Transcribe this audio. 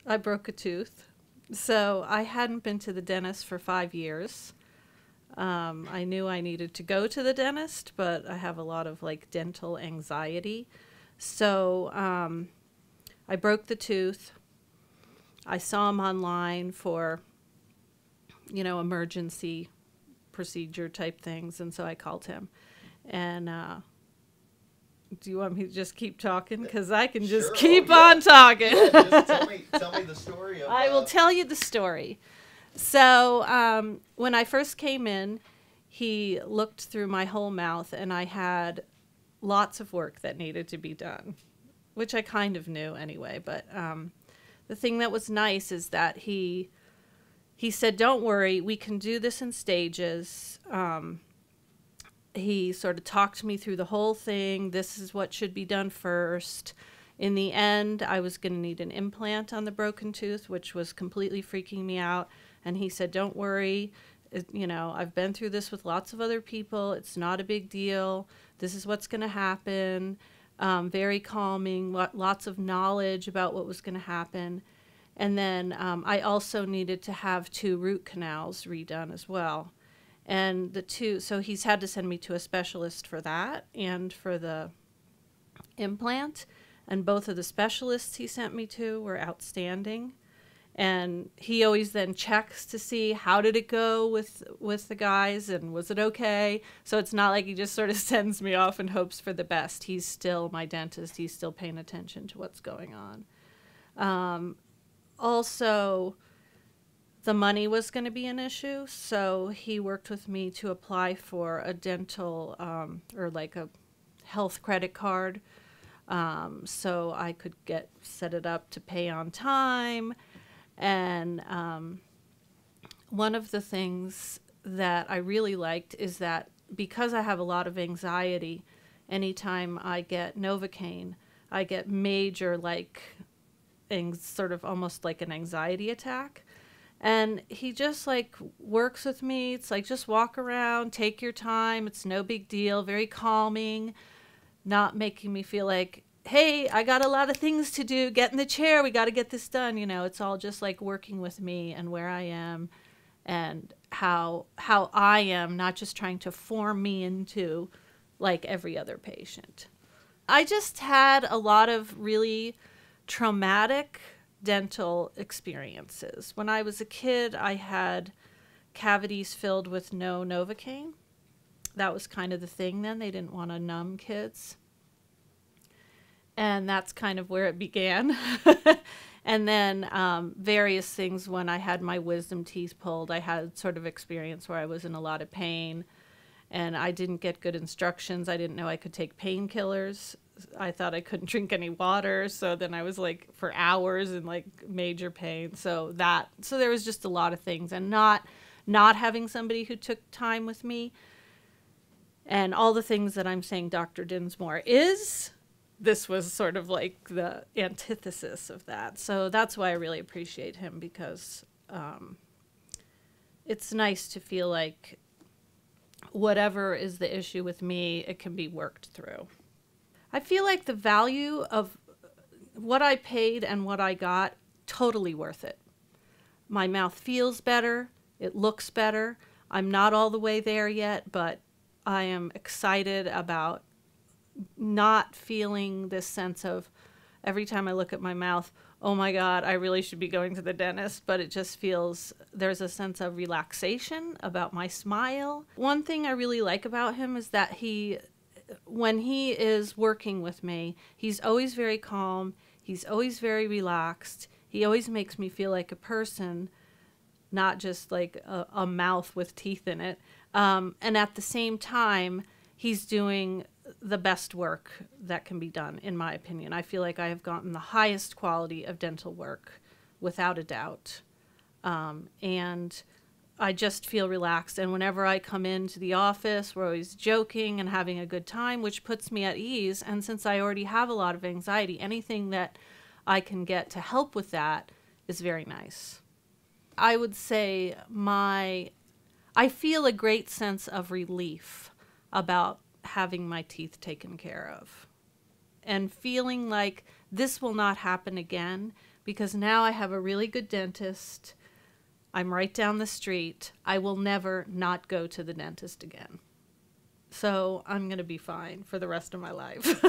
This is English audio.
I broke a tooth. So I hadn't been to the dentist for 5 years. I knew I needed to go to the dentist, but I have a lot of like dental anxiety. So I broke the tooth. I saw him online for, emergency procedure type things. And so I called him. And do you want me to just keep talking? Because I can just Sure. keep Oh, yeah. on talking. Yeah, just tell me the story of. I will tell you the story. So when I first came in, he looked through my whole mouth, and I had lots of work that needed to be done, which I kind of knew anyway. But the thing that was nice is that he said, "Don't worry, we can do this in stages." He sort of talked me through the whole thing. This is what should be done first. In the end, I was going to need an implant on the broken tooth, which was completely freaking me out. And he said, don't worry. I've been through this with lots of other people. It's not a big deal. This is what's going to happen. Very calming, lots of knowledge about what was going to happen. And then I also needed to have 2 root canals redone as well. And so he's had to send me to a specialist for that and for the implant. And both of the specialists he sent me to were outstanding. And he always then checks to see how did it go with the guys and was it okay? So it's not like he just sort of sends me off and hopes for the best. He's still my dentist. He's still paying attention to what's going on. Also, the money was going to be an issue, so he worked with me to apply for a dental or like a health credit card, so I could set it up to pay on time. And one of the things that I really liked is that because I have a lot of anxiety, anytime I get Novocaine, I get major sort of almost like an anxiety attack. And he just works with me. It's like, just walk around, take your time. It's no big deal. Very calming, not making me feel like, hey, I got a lot of things to do. Get in the chair. We got to get this done. It's all just like working with me and where I am and how I am, not just trying to form me into like every other patient. I just had a lot of really traumatic dental experiences. When I was a kid, I had cavities filled with no Novocaine. That was kind of the thing then. They didn't want to numb kids. And that's kind of where it began. And then various things when I had my wisdom teeth pulled, I had sort of experience where I was in a lot of pain and I didn't get good instructions. I didn't know I could take painkillers. I thought I couldn't drink any water. So then I was like for hours in like major pain. So there was just a lot of things, and not having somebody who took time with me and all the things that I'm saying Dr. Dinsmore is. This was sort of like the antithesis of that. So that's why I really appreciate him, because it's nice to feel like whatever is the issue with me, it can be worked through. I feel like the value of what I paid and what I got, totally worth it. My mouth feels better. It looks better. I'm not all the way there yet, but I am excited about not feeling this sense of every time I look at my mouth, oh my God, I really should be going to the dentist. But it just feels there's a sense of relaxation about my smile. One thing I really like about him is that when he is working with me, he's always very calm. He's always very relaxed. He always makes me feel like a person, not just like a mouth with teeth in it. And at the same time, he's doing the best work that can be done, in my opinion. I feel like I have gotten the highest quality of dental work, without a doubt. And I just feel relaxed. And whenever I come into the office, we're always joking and having a good time, which puts me at ease. And since I already have a lot of anxiety, anything that I can get to help with that is very nice. I would say I feel a great sense of relief about having my teeth taken care of. and feeling like this will not happen again because now I have a really good dentist. I'm right down the street. I will never not go to the dentist again. So I'm going to be fine for the rest of my life.